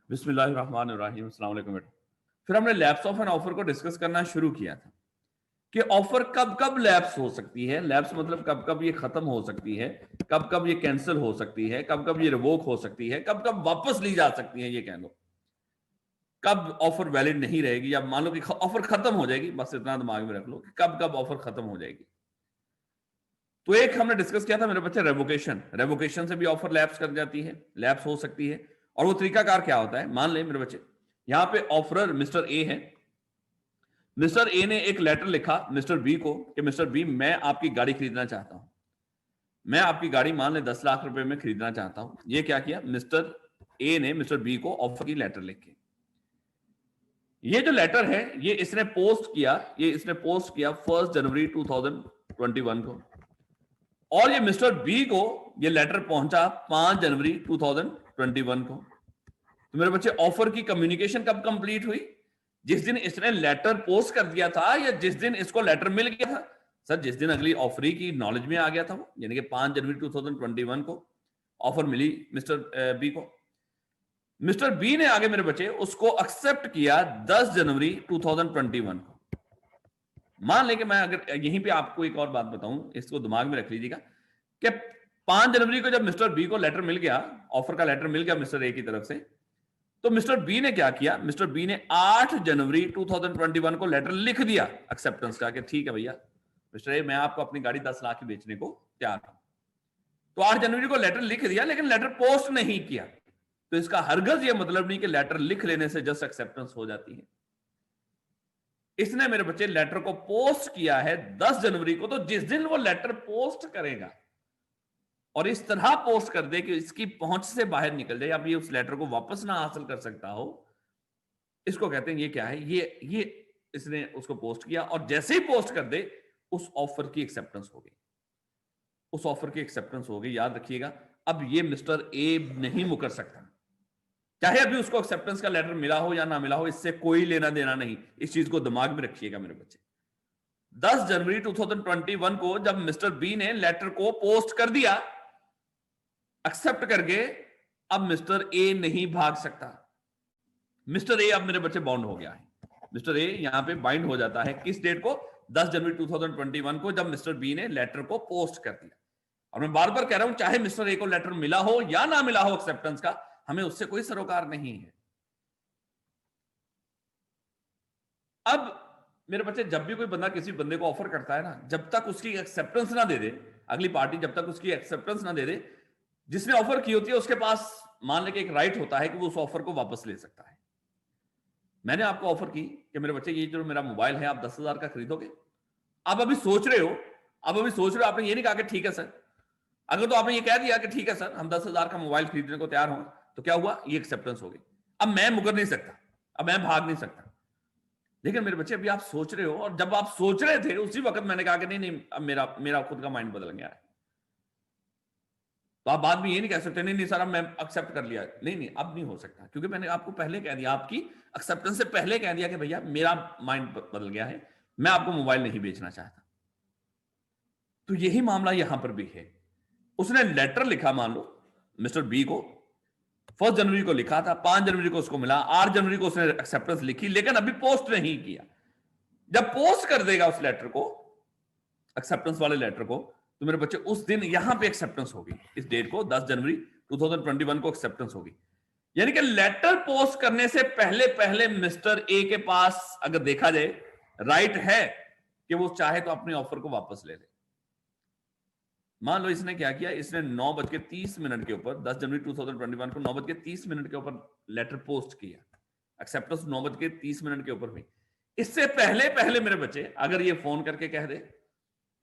बिस्मिल्लाहिर्रहमानिर्रहीम, अस्सलाम वालेकुम बेटा। फिर हमने लैप्स ऑफ एन ऑफर को डिस्कस करना शुरू किया था कि ऑफर कब कब लैप्स हो सकती है। लैप्स मतलब कब कब ये खत्म हो सकती है, कब कब ये कैंसिल हो सकती है, कब कब ये रिवोक हो सकती है, कब कब वापस ली जा सकती है, ये कह लो कब ऑफर वैलिड नहीं रहेगी, या मान लो कि ऑफर खत्म हो जाएगी। बस इतना दिमाग में रख लो कि कब कब ऑफर खत्म हो जाएगी। तो एक हमने डिस्कस किया था मेरे बच्चे, रेवोकेशन। रेवोकेशन से भी ऑफर लैप्स कर जाती है, लैप्स हो सकती है। और वो तरीकाकार क्या होता है, मान लें मेरे बच्चे यहां पे ऑफरर मिस्टर ए है। मिस्टर ए ने एक लेटर लिखा मिस्टर बी को कि मिस्टर बी, मैं आपकी गाड़ी खरीदना चाहता हूं, मैं आपकी गाड़ी मान लें 10 लाख रुपए में खरीदना चाहता हूं। ये क्या किया मिस्टर ए ने मिस्टर बी को ऑफर की लेटर लिख के, ये जो लेटर है ये इसने पोस्ट किया, ये इसने पोस्ट किया 1 जनवरी 2021 को, और ये मिस्टर बी को ये लेटर पहुंचा 5 जनवरी 2021 को। तो मेरे बच्चे ऑफर की कम्युनिकेशन कब कंप्लीट हुई? जिस दिन इसने लेटर पोस्ट कर दिया था, या जिस दिन इसको लेटर मिल गया था। सर जिस दिन अगली ऑफरी की नॉलेज में आ गया था वो, यानी कि 5 जनवरी 2021 को ऑफर मिली मिस्टर बी को। मिस्टर बी ने आगे मेरे बच्चे उसको एक्सेप्ट किया 10 जनवरी 2021 को। मान लें कि मैं अगर यहीं पे आपको एक और बात बताऊं, इसको दिमाग में रख लीजिएगा कि 5 जनवरी को जब मिस्टर बी को लेटर मिल गया, ऑफर का लेटर मिल गया मिस्टर ए की तरफ से, तो मिस्टर बी ने क्या किया, मिस्टर बी ने 8 जनवरी 2021 को लेटर लिख दिया एक्सेप्टेंस का कि ठीक है भैया मिस्टर ए, मैं आपको अपनी गाड़ी 10 लाख की बेचने को तैयार हूं। तो 8 जनवरी को लेटर लिख दिया, लेकिन लेटर पोस्ट नहीं किया। तो इसका हरगज ये मतलब नहीं कि लेटर लिख लेने से जस्ट एक्सेप्टेंस हो जाती है। इसने मेरे बच्चे लेटर को पोस्ट किया है 10 जनवरी को। तो जिस दिन वो लेटर पोस्ट करेगा और इस तरह पोस्ट कर दे कि इसकी पहुंच से बाहर निकल जाए, अब ये उस लेटर को वापस ना हासिल कर सकता हो, इसको कहते हैं, ये क्या है, ये इसने उसको पोस्ट किया, और जैसे ही पोस्ट कर दे उस ऑफर की एक्सेप्टेंस हो गई, उस ऑफर की एक्सेप्टेंस हो गई। याद रखिएगा, अब ये मिस्टर ए नहीं मुकर सकता, चाहे अभी उसको एक्सेप्टेंस का लेटर मिला हो या ना मिला हो, इससे कोई लेना देना नहीं। इस चीज को दिमाग में रखिएगा मेरे बच्चे। 10 जनवरी 2021 को जब मिस्टर बी ने लेटर को पोस्ट कर दिया एक्सेप्ट करके, अब मिस्टर ए नहीं भाग सकता। मिस्टर ए अब मेरे बच्चे बाउंड हो गया है। मिस्टर ए यहां पे बाइंड हो जाता है किस डेट को? 10 जनवरी 2021 को, जब मिस्टर बी ने लेटर को पोस्ट कर दिया। और मैं बार बार कह रहा हूं, चाहे मिस्टर ए को लेटर मिला हो या ना मिला हो एक्सेप्टेंस का, हमें उससे कोई सरोकार नहीं है। अब मेरे बच्चे, जब भी कोई बंदा किसी बंदे को ऑफर करता है ना, जब तक उसकी एक्सेप्टेंस ना दे दे, अगली पार्टी जब तक उसकी एक्सेप्टेंस ना दे दे, जिसने ऑफर की होती है उसके पास मान लेके एक राइट होता है कि वो उस ऑफर को वापस ले सकता है। मैंने आपको ऑफर की कि मेरे बच्चे ये जो मेरा मोबाइल है आप 10,000 का खरीदोगे। आप अभी सोच रहे हो, आपने ये नहीं कहा कि ठीक है सर। अगर तो आपने ये कह दिया कि ठीक है सर हम 10,000 का मोबाइल खरीदने को तैयार हों, तो क्या हुआ, ये एक्सेप्टेंस हो गई। अब मैं मुकर नहीं सकता, अब मैं भाग नहीं सकता। लेकिन मेरे बच्चे अभी आप सोच रहे हो, और जब आप सोच रहे थे उसी वक्त मैंने कहा कि नहीं नहीं, अब मेरा खुद का माइंड बदल गया है। तो आप बाद में ये नहीं कह सकते नहीं नहीं सर अब मैं एक्सेप्ट कर लिया। नहीं नहीं, अब नहीं हो सकता, क्योंकि मैंने आपको पहले कह दिया, आपकी एक्सेप्टेंस से पहले कह दिया कि भैया मेरा माइंड बदल गया है, मैं आपको मोबाइल नहीं बेचना चाहता। तो यही मामला यहां पर भी है। उसने लेटर लिखा मान लो मिस्टर बी को, 1 जनवरी को लिखा था, 5 जनवरी को उसको मिला, 8 जनवरी को उसने एक्सेप्टेंस लिखी, लेकिन अभी पोस्ट नहीं किया। जब पोस्ट कर देगा उस लेटर को, एक्सेप्टेंस वाले लेटर को, तो मेरे बच्चे उस दिन यहां पे एक्सेप्टेंस होगी। इस डेट को 10 जनवरी 2021 को एक्सेप्टेंस होगी। यानी कि लेटर पोस्ट करने से पहले पहले मिस्टर ए के पास अगर देखा जाए राइट है कि वो चाहे तो अपने ऑफर को वापस ले ले। मान लो इसने क्या किया, इसने 9:30 के ऊपर 10 जनवरी 2021 को 9:30 के ऊपर लेटर पोस्ट किया, एक्सेप्टेंस 9:30 के ऊपर हुई। इससे पहले पहले मेरे बच्चे अगर ये फोन करके कह दे,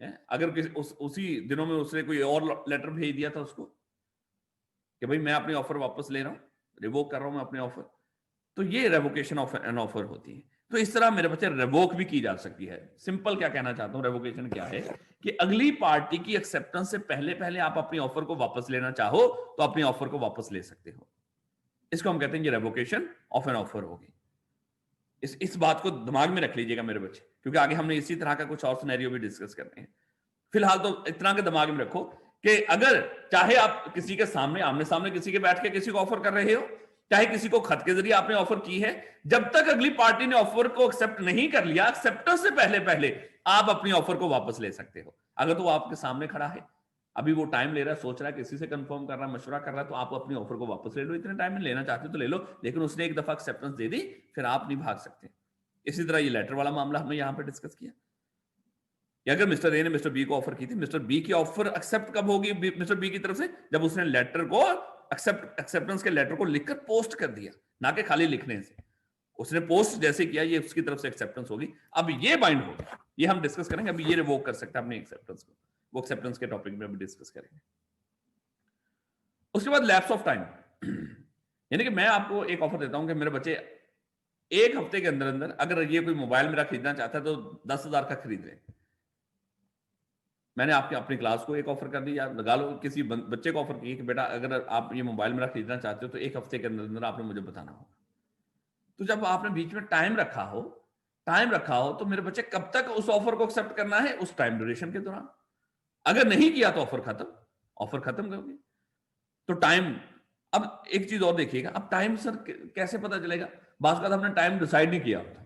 अगर उसी दिनों में उसने कोई और लेटर भेज दिया था उसको कि भाई मैं अपनी ऑफर वापस ले रहा हूं, रिवोक कर रहा हूं मैं अपने ऑफर, तो ये रेवोकेशन ऑफ एन ऑफर होती है। तो इस तरह मेरे बच्चे रेवोक भी की जा सकती है। सिंपल क्या कहना चाहता हूं, रेवोकेशन क्या है कि अगली पार्टी की एक्सेप्टेंस से पहले पहले आप अपनी ऑफर को वापस लेना चाहो तो अपनी ऑफर को वापस ले सकते हो। इसको हम कहते हैं कि रेवोकेशन ऑफ एन ऑफर होगी। इस बात को दिमाग में रख लीजिएगा मेरे बच्चे, क्योंकि आगे हमने इसी तरह का कुछ और सिनेरियो भी डिस्कस करने हैं। फिलहाल तो इतना के दिमाग में रखो कि अगर चाहे आप किसी के सामने आमने सामने किसी के बैठ के किसी को ऑफर कर रहे हो, चाहे किसी को खत के जरिए आपने ऑफर की है, जब तक अगली पार्टी ने ऑफर को एक्सेप्ट नहीं कर लिया, एक्सेप्टेंस से पहले पहले आप अपनी ऑफर को वापस ले सकते हो। अगर तो वो आपके सामने खड़ा है, अभी वो टाइम ले रहा है, सोच रहा है, किसी से कंफर्म कर रहा है, मशवरा कर रहा है, तो आप अपनी ऑफर को वापस ले लो, इतने टाइम में लेना चाहते हो तो ले लो, लेकिन उसने एक दफा एक्सेप्टेंस दे दी, फिर आप नहीं भाग सकते। इसी तरह ये लेटर वाला मामला हमने यहां पर डिस्कस किया कि अगर मिस्टर ए ने मिस्टर बी को ऑफर की थी, मिस्टर बी की ऑफर एक्सेप्ट कब होगी मिस्टर बी की तरफ से, जब उसने लेटर को एक्सेप्टेंस के लेटर को लिखकर पोस्ट कर दिया, ना कि खाली लिखने से। उसने पोस्ट जैसे किया, ये उसकी तरफ से एक्सेप्टेंस होगी। अब ये बाइंड होगा, ये हम डिस्कस करेंगे। अभी ये रिवोक कर सकता है अपनी एक्सेप्टेंस को, वो एक्सेप्टेंस के टॉपिक में अभी डिस्कस करेंगे। उसके बाद लैप्स ऑफ टाइम, यानी कि मैं आपको एक ऑफर देता हूं कि मेरे बच्चे एक हफ्ते के अंदर अंदर अगर ये कोई मोबाइल मेरा खरीदना चाहता है तो 10,000 का खरीद ले। मैंने आपके अपनी क्लास को एक ऑफर कर दी, या लगा लो किसी बच्चे को ऑफर की कि बेटा अगर आप ये मोबाइल मेरा खरीदना चाहते हो तो एक हफ्ते के अंदर अंदर आपने मुझे बताना होगा। तो जब आपने बीच में टाइम रखा हो तो मेरे बच्चे कब तक उस ऑफर को एक्सेप्ट करना है, उस टाइम ड्यूरेशन के दौरान। अगर नहीं किया तो ऑफर खत्म करोगे। तो टाइम, अब एक चीज और देखिएगा, अब टाइम सर कैसे पता चलेगा? बात का हमने टाइम डिसाइड नहीं किया होता।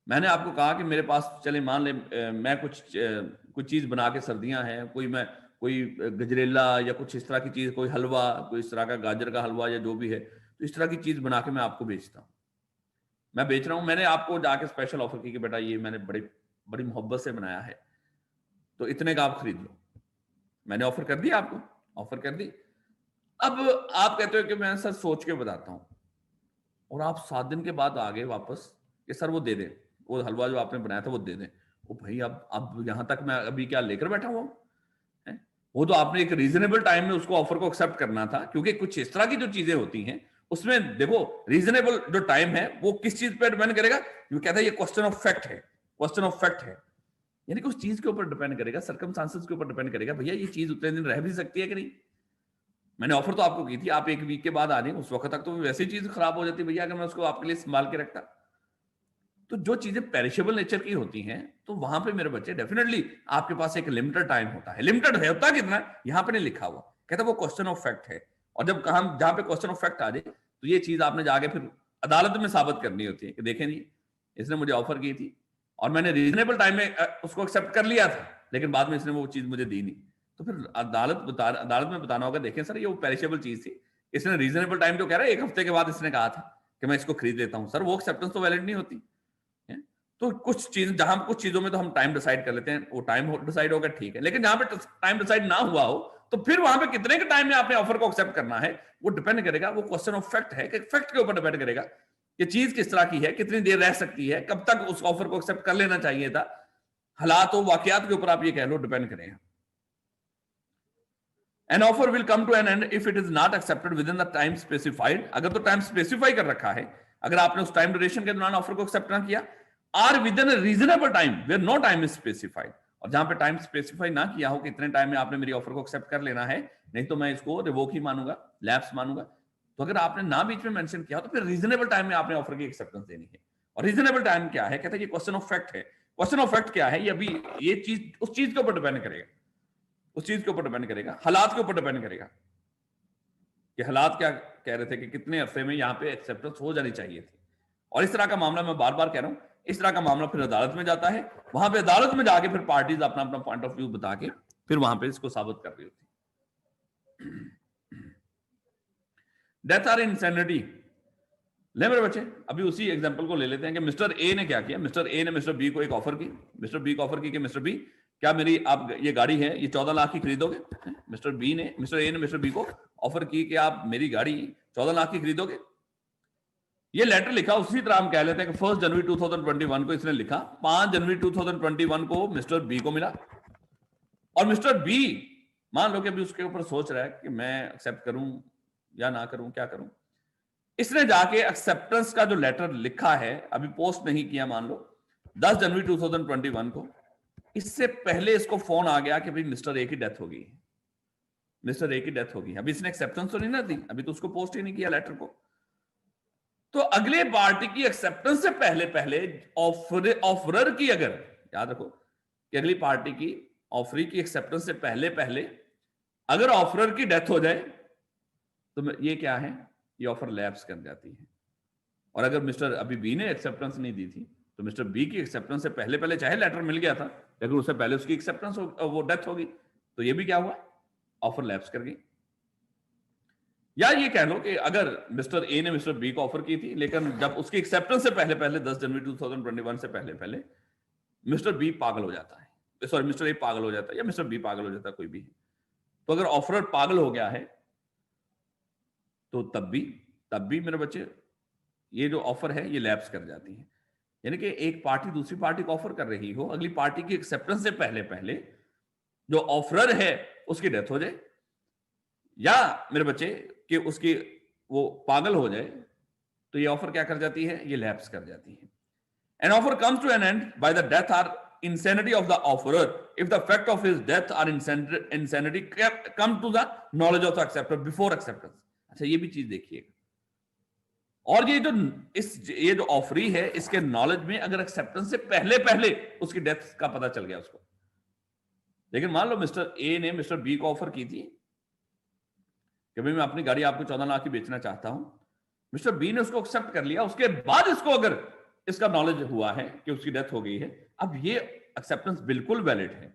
मैंने आपको कहा कि मेरे पास, चले मान ले मैं कुछ चीज बना के, सर्दियां हैं, कोई गजरेला या कुछ इस तरह की चीज, कोई हलवा, कोई इस तरह का गाजर का हलवा या जो भी है, तो इस तरह की चीज बना के मैं आपको बेचता हूं। मैं बेच रहा हूं, मैंने आपको जाके स्पेशल ऑफर की कि बेटा ये मैंने बड़ी बड़ी मोहब्बत से बनाया है, तो इतने का आप खरीद लो। मैंने ऑफर कर दी, आपको ऑफर कर दी। अब आप कहते हो कि मैं सर सोच के बताता हूं, और आप 7 दिन के बाद आ गए वापस कि सर वो दे दें, वो हलवा जो आपने बनाया था वो दे दें। ओ भाई, अब यहां तक मैं अभी क्या लेकर बैठा हुआ हूं? वो तो आपने एक रीजनेबल टाइम में उसको ऑफर को एक्सेप्ट करना था, क्योंकि कुछ इस तरह की जो चीजें होती हैं उसमें देखो, रीजनेबल जो टाइम है वो किस चीज पर डिपेंड करेगा? जो कहता है ये क्वेश्चन ऑफ फैक्ट है, क्वेश्चन ऑफ फैक्ट है, यानी कि उस चीज के ऊपर डिपेंड करेगा, सर्कमस्टांसेस के ऊपर डिपेंड करेगा, भैया ये चीज उतने दिन रह भी सकती है कि नहीं। मैंने ऑफर तो आपको की थी, आप एक वीक के बाद आ जाए, उस वक्त तक तो वैसी चीज खराब हो जाती भैया, अगर मैं उसको आपके लिए संभाल के रखता। तो जो चीजें पेरिशेबल नेचर की होती हैं, तो वहां पे मेरे बच्चे डेफिनेटली आपके पास एक लिमिटेड टाइम होता है। लिमिटेड है, होता कितना यहां पे नहीं लिखा हुआ, कहता वो क्वेश्चन ऑफ फैक्ट है। और जब हम जहां पे क्वेश्चन ऑफ फैक्ट आ जाए, तो ये चीज आपने जाके फिर अदालत में साबित करनी होती है कि देखें जी, इसने मुझे ऑफर की थी और मैंने रीजनेबल टाइम में उसको एक्सेप्ट कर लिया था, लेकिन बाद में इसने वो चीज मुझे दी नहीं। तो फिर अदालत में बताना होगा, देखें सर ये वो पेरिशेबल चीज थी, इसने रीजनेबल टाइम जो कह रहा है, एक हफ्ते के बाद इसने कहा था कि मैं इसको खरीद लेता हूं, सर वो एक्सेप्टेंस तो वैलिड नहीं होती है। तो कुछ चीजों में तो हम टाइम डिसाइड कर लेते हैं, वो टाइम डिसाइड होगा, ठीक है, लेकिन जहां पे टाइम डिसाइड ना हुआ हो, तो फिर वहां पे कितने के टाइम में आपने ऑफर को एक्सेप्ट करना है, वो डिपेंड करेगा, वो क्वेश्चन ऑफ फैक्ट है कि फैक्ट के ऊपर डिपेंड करेगा कि चीज किस तरह की है, कितनी देर रह सकती है, कब तक उस ऑफर को एक्सेप्ट कर लेना चाहिए था। हालात और वाकयात के ऊपर आप ये कह लो डिपेंड करेगा। An offer will come to an end if it is not accepted within the time specified। अगर तो टाइम स्पेसिफाई कर रखा है, अगर आपने उस टाइम ड्यूरेशन के दौरान ऑफर को एक्सेप्ट ना किया, are within reasonable time where no time is specified, और जहां पे टाइम स्पेसिफाई ना किया हो कि इतने टाइम में आपने मेरी ऑफर को एक्सेप्ट कर लेना है, नहीं तो मैं इसको रिवोक ही मानूंगा, लैप्स मानूंगा। तो अगर आपने ना बीच में मेंशन किया हो, तो फिर रीजनेबल टाइम में आपने ऑफर की एक्सेप्टेंस देनी है। और रीजनेबल टाइम क्या है? कहता है ये क्वेश्चन ऑफ फैक्ट है। क्वेश्चन ऑफ फैक्ट क्या है? ये अभी ये चीज उस चीज के ऊपर डिपेंड करेगा, उस चीज के ऊपर डिपेंड करेगा, हालात के ऊपर डिपेंड करेगा कि हालात क्या कह रहे थे कि कितने अरसे में यहां पे एक्सेप्टेंस हो जानी चाहिए थी। और इस तरह का मामला, मैं बार बार कह रहा हूं, इस तरह का मामला फिर अदालत में जाता है, वहां पे अदालत में जाके फिर पार्टीज अपना अपना पॉइंट ऑफ व्यू बता के फिर वहां पे इसको साबित कर रही होती। Death or insanity. ले मेरे बच्चे, अभी उसी एग्जांपल को ले लेते हैं कि मिस्टर ए ने क्या किया। मिस्टर ए ने मिस्टर बी को एक ऑफर की, मिस्टर बी को ऑफर की कि मिस्टर बी, क्या मेरी आप ये गाड़ी है ये 14 लाख की खरीदोगे? मिस्टर ए ने मिस्टर बी को ऑफर की कि आप मेरी गाड़ी 14 लाख की खरीदोगे। ये लेटर लिखा, उसी तरह हम कह लेते हैं कि 1 जनवरी 2021 को इसने लिखा, 5 जनवरी 2021 को मिस्टर बी को मिला। और मिस्टर बी मान लो कि अभी उसके ऊपर सोच रहा है कि मैं एक्सेप्ट करूं या ना करूं, क्या करूं। इसने जाके एक्सेप्टेंस का जो लेटर लिखा है, अभी पोस्ट नहीं किया, मान लो 10 जनवरी 2021 को, इससे पहले इसको फोन आ गया कि भाई मिस्टर ए की डेथ हो गई, मिस्टर ए की डेथ हो गई। अभी इसने एक्सेप्टेंस तो नहीं ना दी, अभी तो उसको पोस्ट ही नहीं किया लेटर को। तो अगले पार्टी की एक्सेप्टेंस से पहले पहले ऑफरर की, अगर याद रखो कि अगली पार्टी की ऑफरी की एक्सेप्टेंस से पहले पहले अगर ऑफरर की डेथ हो जाए, तो ये क्या है? ये ऑफर लैप्स कर जाती है। और अगर मिस्टर अभी बी ने एक्सेप्टेंस नहीं दी थी तो मिस्टर बी की एक्सेप्टेंस से पहले पहले चाहे लेटर मिल गया था लेकिन उससे पहले उसकी एक्सेप्टेंस वो डेथ होगी तो ये भी क्या हुआ, ऑफर लैप्स कर गई। या ये कह लो कि अगर मिस्टर ए ने मिस्टर बी को ऑफर की थी लेकिन जब उसकी एक्सेप्टेंस से पहले पहले 10 जनवरी 2021 से पहले पहले मिस्टर बी पागल हो जाता है, सॉरी मिस्टर ए पागल हो जाता है या मिस्टर बी पागल हो जाता है, कोई भी, तो अगर ऑफरर पागल हो गया है तो तब भी मेरे बच्चे ये जो ऑफर है ये लैप्स कर जाती है। यानी कि एक पार्टी दूसरी पार्टी को ऑफर कर रही हो, अगली पार्टी की एक्सेप्टेंस से पहले पहले जो ऑफरर है उसकी डेथ हो जाए या मेरे बच्चे कि उसकी वो पागल हो जाए तो ये ऑफर क्या कर जाती है, ये लैप्स कर जाती है। An offer comes to an end by the death or insanity of the offerer if the fact of his death or insanity come to the knowledge of the acceptor before acceptance। अच्छा ये भी चीज देखिएगा, और ये जो offeree है इसके नॉलेज में अगर एक्सेप्टेंस से पहले पहले उसकी डेथ का पता चल गया उसको, लेकिन मान लो मिस्टर ए ने मिस्टर बी को ऑफर की थी कि भाई मैं अपनी गाड़ी आपको 14 लाख की बेचना चाहता हूं, मिस्टर बी ने उसको एक्सेप्ट कर लिया, उसके बाद इसको अगर इसका नॉलेज हुआ है कि उसकी डेथ हो गई है, अब ये एक्सेप्टेंस बिल्कुल वैलिड है।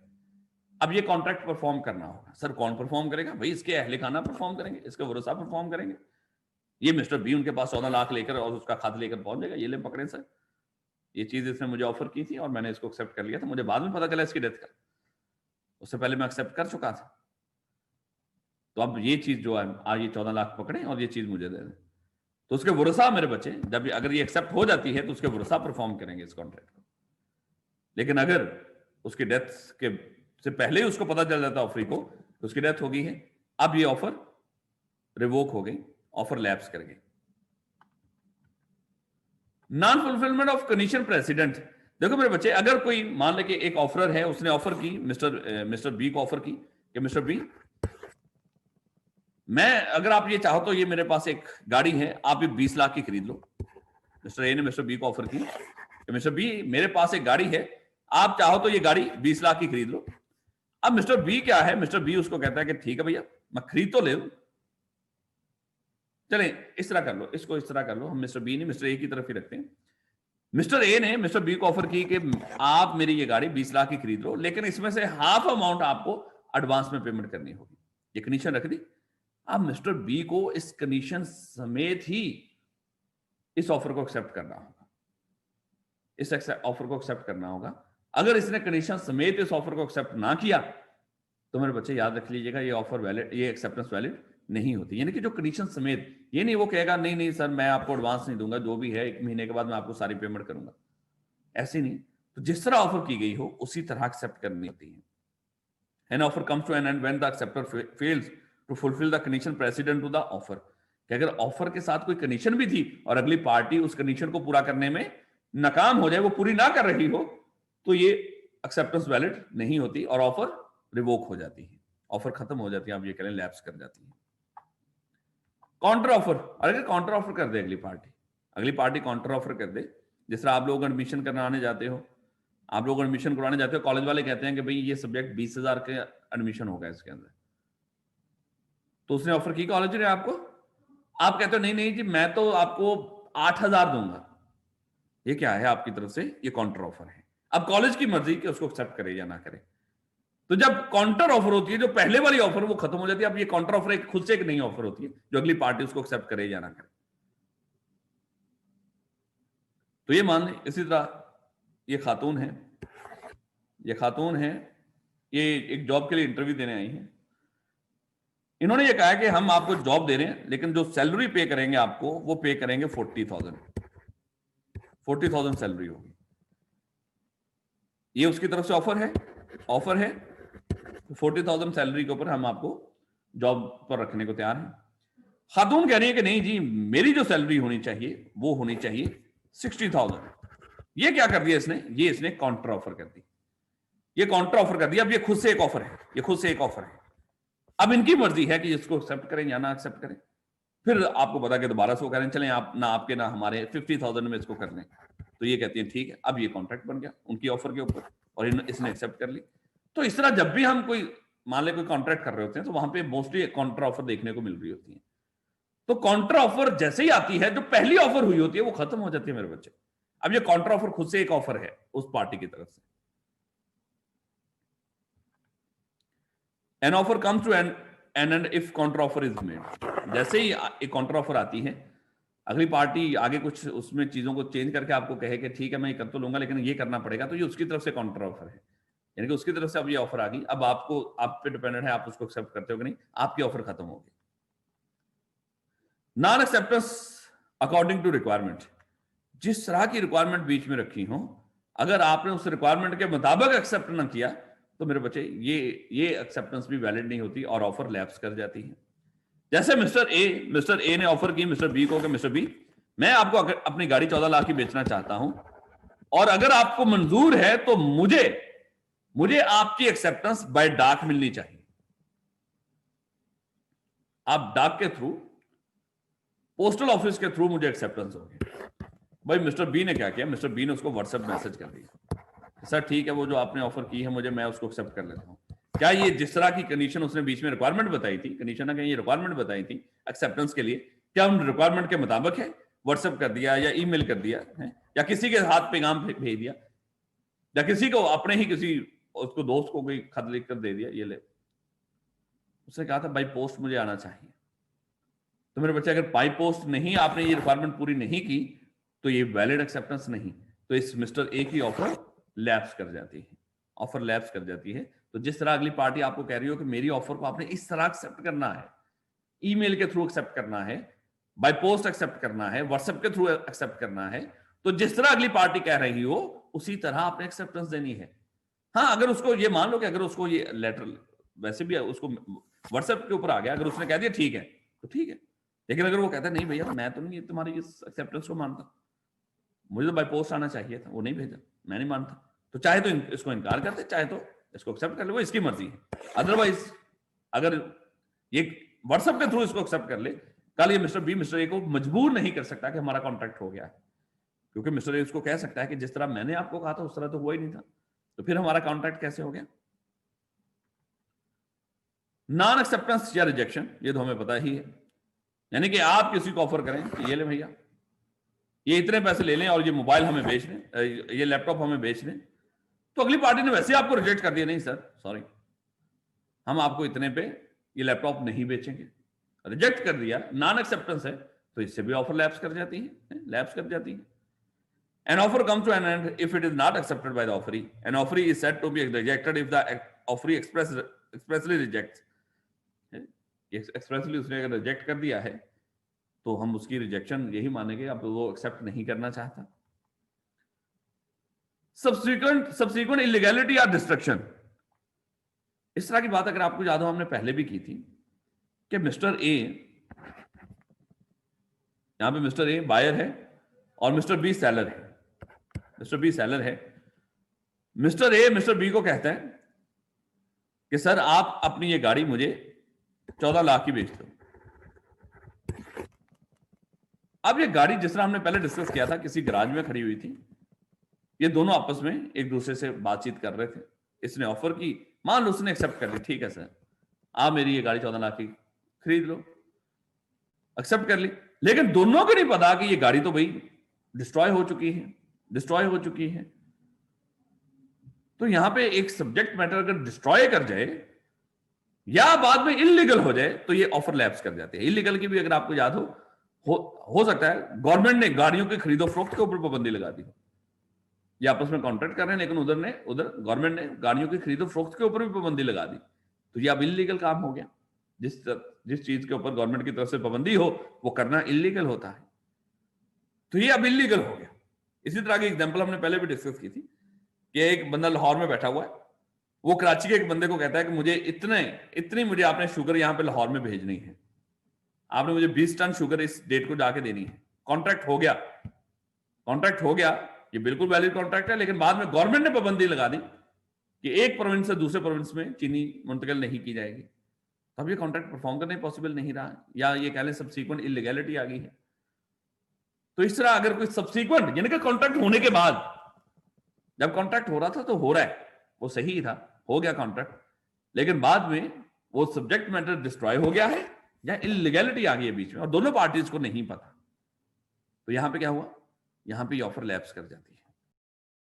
अब ये कॉन्ट्रैक्ट परफॉर्म करना होगा। सर कौन परफॉर्म करेगा? भाई इसके अहले खाना परफॉर्म करेंगे, इसके वरसा परफॉर्म करेंगे। ये मिस्टर बी उनके पास 14 लाख लेकर और उसका खत लेकर पहुंच जाएगा, ये ले पकड़े सर, ये चीज इसने मुझे ऑफर की थी और मैंने इसको एक्सेप्ट कर लिया था, मुझे बाद में पता चला इसकी डेथ का, उससे पहले मैं एक्सेप्ट कर चुका था, तो अब ये चीज जो है आज ये 14 लाख पकड़े और ये चीज मुझे दे दें, तो उसके वरसा मेरे बच्चे जब अगर ये एक्सेप्ट हो जाती है तो उसके वरसा परफॉर्म करेंगे इस कॉन्ट्रैक्ट को। लेकिन अगर उसकी डेथ के से पहले ही उसको पता चल जाता ऑफरी को तो उसकी डेथ हो गई है, अब ये ऑफर रिवोक हो गई, ऑफर लैप्स कर गई। Non fulfilment of condition president. देखो मेरे बच्चे, अगर कोई मान ले कि एक ऑफरर है, उसने ऑफर की मिस्टर बी को ऑफर की कि मिस्टर बी मैं अगर आप ये चाहो तो ये मेरे पास एक गाड़ी है, आप ये 20 लाख की खरीद लो। मिस्टर ए ने मिस्टर बी को ऑफर की कि मिस्टर बी मेरे पास एक गाड़ी है, आप चाहो तो ये गाड़ी 20 लाख की खरीद लो। अब मिस्टर बी क्या है, मिस्टर बी उसको कहता है कि ठीक है भैया मैं खरीद तो ले लूं, चलें इस तरह कर लो, इसको इस तरह कर लो, हम मिस्टर बी नहीं मिस्टर ए की तरफ ही रखते हैं। मिस्टर ए ने मिस्टर बी को ऑफर की कि आप मेरी ये गाड़ी 20 लाख की खरीद लो, लेकिन इसमें से हाफ अमाउंट आपको एडवांस में पेमेंट करनी होगी। ये कंडीशन रख दी। अब मिस्टर बी को इस कंडीशन समेत ही इस ऑफर को एक्सेप्ट करना होगा, इस ऑफर को एक्सेप्ट करना होगा। अगर इसने कंडीशन समेत इस ऑफर को एक्सेप्ट ना किया तो मेरे बच्चे याद रख लीजिएगा ये ऑफर वैलिड, ये एक्सेप्टेंस वैलिड नहीं होती। यानी कि जो कंडीशन समेत, ये नहीं वो कहेगा नहीं नहीं सर मैं आपको एडवांस नहीं दूंगा, जो भी है 1 महीने के बाद मैं आपको सारी पेमेंट करूंगा, ऐसे नहीं। तो जिस तरह ऑफर की गई हो उसी तरह एक्सेप्ट करनी होती है। An offer comes to an end when the acceptor fails to fulfill the condition precedent to the offer। कि अगर ऑफर के साथ कोई कंडीशन भी थी और अगली पार्टी उस कंडीशन को पूरा करने में नाकाम हो जाए, वो पूरी ना कर रही हो, तो ये एक्सेप्टेंस वैलिड नहीं होती और ऑफर रिवोक हो जाती है, ऑफर खत्म हो जाती है, आप ये करें लैप्स कर जाती है। काउंटर ऑफर, अगर काउंटर ऑफर कर दे अगली पार्टी काउंटर ऑफर कर दे, जिस तरह आप लोग एडमिशन कराने जाते हो, आप लोग एडमिशन करवाने जाते हो, कॉलेज वाले कहते हैं कि भाई ये सब्जेक्ट 20,000 के एडमिशन होगा इसके अंदर, तो उसने ऑफर की कॉलेज ने आपको, आप कहते हो नहीं नहीं जी मैं तो आपको 8,000 दूंगा, ये क्या है आपकी तरफ से, ये काउंटर ऑफर है। अब कॉलेज की मर्जी कि उसको एक्सेप्ट करे या ना करे। तो जब काउंटर ऑफर होती है, जो पहले वाली ऑफर वो खत्म हो जाती है, अब ये काउंटर ऑफर एक खुद से एक नई ऑफर होती है जो अगली पार्टी उसको एक्सेप्ट करे या ना करे। तो ये मान लें इसी तरह ये खातून है, ये एक जॉब के लिए इंटरव्यू देने आई है। इन्होंने ये कहा है कि हम आपको जॉब दे रहे हैं लेकिन जो सैलरी पे करेंगे आपको वो पे करेंगे 40,000 सैलरी होगी। ये उसकी तरफ से ऑफर है 40,000 सैलरी के ऊपर हम आपको जॉब पर रखने को तैयार हैं। खातून कह रही है कि नहीं जी मेरी जो सैलरी होनी चाहिए वो होनी चाहिए 60,000। ये क्या कर दिया इसने काउंटर ऑफर कर दी, ये काउंटर ऑफर कर दिया। अब ये खुद से एक ऑफर है, अब इनकी मर्जी है कि इसको एक्सेप्ट करें या ना एक्सेप्ट करें। फिर आपको पता कि दोबारा से करें, चलें आप ना आपके ना हमारे 50,000 में इसको कर लें, तो ये कहती है ठीक है। अब ये कॉन्ट्रैक्ट बन गया उनकी ऑफर के ऊपर और इसने एक्सेप्ट कर ली। तो इस तरह जब भी हम कोई मान ले कोई कॉन्ट्रैक्ट कर रहे होते हैं तो वहां पे मोस्टली काउंटर ऑफर देखने को मिल रही होती है। तो काउंटर ऑफर जैसे ही आती है, जो पहली ऑफर हुई होती है वो खत्म हो जाती है मेरे बच्चे। अब ये काउंटर ऑफर खुद से एक ऑफर है उस पार्टी की तरफ से। An offer comes to an end if counter offer is made, जैसे ही एक काउंटर ऑफर आती है, अगली पार्टी आगे कुछ उसमें चीजों को चेंज करके आपको कहे कि ठीक है मैं ये कर तो लूंगा लेकिन ये करना पड़ेगा, तो ये उसकी तरफ से काउंटर ऑफर है, यानी कि उसकी तरफ से अब ये ऑफर आ गई। अब आपको, आप पे डिपेंडेंट है, आप उसको एक्सेप्ट करते हो कि नहीं, आपकी ऑफर खत्म होगी। Non acceptance according to requirement, जिस तरह की रिक्वायरमेंट बीच में रखी हो, अगर आपने उस रिक्वायरमेंट के मुताबिक एक्सेप्ट ना किया तो मेरे बच्चे ये एक्सेप्टेंस भी वैलिड नहीं होती और ऑफर लैप्स कर जाती है। जैसे मिस्टर ए ने ऑफर की मिस्टर बी को कि मिस्टर बी, मैं आपको अपनी गाड़ी 14 लाख की बेचना चाहता हूं और अगर आपको मंजूर है तो मुझे आपकी एक्सेप्टेंस बाय डाक मिलनी चाहिए। आप डाक के थ्रू, पोस्टल ऑफिस के थ्रू मुझे एक्सेप्टेंस होगी। भाई मिस्टर बी ने क्या किया, मिस्टर बी ने उसको व्हाट्सएप मैसेज कर दिया, सर ठीक है वो जो आपने ऑफर की है मुझे, मैं उसको एक्सेप्ट कर लेता हूं। क्या ये जिस तरह की कंडीशन उसने बीच में रिक्वायरमेंट बताई थी, कंडीशन ना कहीं, ये रिक्वायरमेंट बताई थी एक्सेप्टेंस के लिए, क्या उन रिक्वायरमेंट के मुताबिक है? व्हाट्सएप कर दिया या ईमेल कर दिया है या किसी के हाथ पैगाम भेज दिया या किसी को अपने ही किसी उसको दोस्त को कोई खत लिख कर दे दिया, ये ले। उसने कहा था बाई पोस्ट मुझे आना चाहिए। तो मेरे बच्चे अगर बाई पोस्ट नहीं, आपने ये रिक्वायरमेंट पूरी नहीं की तो ये वैलिड एक्सेप्टेंस नहीं, तो इस मिस्टर ए की ऑफर लैप्स कर जाती है, ऑफर लैप्स कर जाती है। तो जिस तरह अगली पार्टी आपको कह रही हो कि मेरी ऑफर को आपने इस तरह एक्सेप्ट करना है, ईमेल के थ्रू एक्सेप्ट करना है, बाय पोस्ट एक्सेप्ट करना है, व्हाट्सएप के थ्रू एक्सेप्ट करना है, तो जिस तरह अगली पार्टी कह रही हो उसी तरह आपने एक्सेप्टेंस देनी है। हाँ, अगर उसको ये मान लो कि अगर उसको ये लेटर वैसे भी उसको व्हाट्सएप के ऊपर आ गया, अगर उसने कह दिया ठीक है तो ठीक है, लेकिन अगर वो कहता है नहीं भैया मैं तो नहीं तुम्हारी इस एक्सेप्टेंस को मानता, मुझे तो बाय पोस्ट आना चाहिए था, वो नहीं भेजा, मैं नहीं मानता, तो चाहे तो इसको इनकार कर दे, चाहे तो इसको एक्सेप्ट कर ले, वो इसकी मर्जी है। अदरवाइज अगर ये व्हाट्सएप के थ्रू इसको एक्सेप्ट कर ले, कल ये मिस्टर बी मिस्टर ए को मजबूर नहीं कर सकता कि हमारा कॉन्ट्रैक्ट हो गया है, क्योंकि मिस्टर ए उसको कह सकता है कि जिस तरह मैंने आपको कहा था उस तरह तो हुआ ही नहीं था, तो फिर हमारा कॉन्ट्रैक्ट कैसे हो गया। नॉन एक्सेप्टेंस या रिजेक्शन, ये तो हमें पता ही है, यानी कि आप किसी को ऑफर करें, ये ले भैया ये इतने पैसे ले लें और ये मोबाइल हमें बेच लें, ये लैपटॉप हमें बेच लें, तो अगली पार्टी ने वैसे आपको रिजेक्ट कर दिया, नहीं सर सॉरी हम आपको इतने पे ये लैपटॉप नहीं बेचेंगे, रिजेक्ट कर दिया, नॉन एक्सेप्टेंस है, तो इससे भी ऑफर लैप्स कर जाती है, लैप्स कर जाती है। An offer comes to an end if it is not accepted by the offeree. An offeree is said to be rejected if the offeree expressly rejects. Expressly उसने अगर रिजेक्ट कर दिया है तो हम उसकी रिजेक्शन यही मानेंगे, अब वो एक्सेप्ट नहीं करना चाहता। सब्सिक्वेंट इलीगैलिटी और डिस्ट्रक्शन, इस तरह की बात अगर आपको याद हो हमने पहले भी की थी कि मिस्टर ए, यहां पे मिस्टर ए बायर है और मिस्टर बी सेलर है, मिस्टर बी सेलर है। मिस्टर ए मिस्टर बी को कहता है कि सर आप अपनी ये गाड़ी मुझे 14 लाख की बेच दो। अब ये गाड़ी जिस तरह हमने पहले डिस्कस किया था किसी गराज में खड़ी हुई थी, ये दोनों आपस में एक दूसरे से बातचीत कर रहे थे, इसने ऑफर की, मान लो उसने एक्सेप्ट कर ली, ठीक है सर आप मेरी ये गाड़ी 14 लाख की खरीद लो, एक्सेप्ट कर ली, लेकिन दोनों को नहीं पता कि ये गाड़ी तो भाई डिस्ट्रॉय हो चुकी है। तो यहां पे एक सब्जेक्ट मैटर अगर डिस्ट्रॉय कर जाए या बाद में इलीगल हो जाए तो ये ऑफर लैप्स कर जाते हैं। इलीगल की भी अगर आपको याद हो सकता है गवर्नमेंट ने गाड़ियों की खरीदो फरोख्त के ऊपर पाबंदी लगा दी, ये आपस में कॉन्ट्रैक्ट कर रहे हैं लेकिन उधर गवर्नमेंट ने गाड़ियों की खरीदो फरोख्त के ऊपर भी पाबंदी लगा दी, तो ये अब इलीगल काम हो गया। जिस चीज के ऊपर गवर्नमेंट की तरफ से पाबंदी हो वो करना इलीगल होता है, तो ये अब इलीगल हो गया। इसी तरह की एग्जांपल हमने पहले भी डिस्कस की थी कि एक बंदा लाहौर में बैठा हुआ है, वो कराची के एक बंदे को कहता है कि मुझे इतनी मुझे आपने शुगर यहां पे लाहौर में भेजनी है, आपने मुझे 20 टन शुगर इस डेट को जाके देनी है। कॉन्ट्रैक्ट हो गया, ये बिल्कुल वैलिड कॉन्ट्रैक्ट है, लेकिन बाद में गवर्नमेंट ने पाबंदी लगा दी कि एक प्रोविंस से दूसरे प्रोविंस में चीनी मुंतकिल नहीं की जाएगी, तब ये कॉन्ट्रैक्ट परफॉर्म करना पॉसिबल नहीं रहा, या ये कह लें सब्सिक्वेंट इलीगैलिटी आ गई है। तो इस तरह अगर कोई सब्सिक्वेंट यानी कि कॉन्ट्रैक्ट होने के बाद, जब कॉन्ट्रैक्ट हो रहा था तो हो रहा है वो सही था, हो गया कॉन्ट्रैक्ट, लेकिन बाद में वो सब्जेक्ट मैटर डिस्ट्रॉय हो गया है या इलीगैलिटी आ गई है बीच में और दोनों पार्टीज को नहीं पता, तो यहां पे क्या हुआ, यहां पे ये ऑफर लैप्स कर जाती है।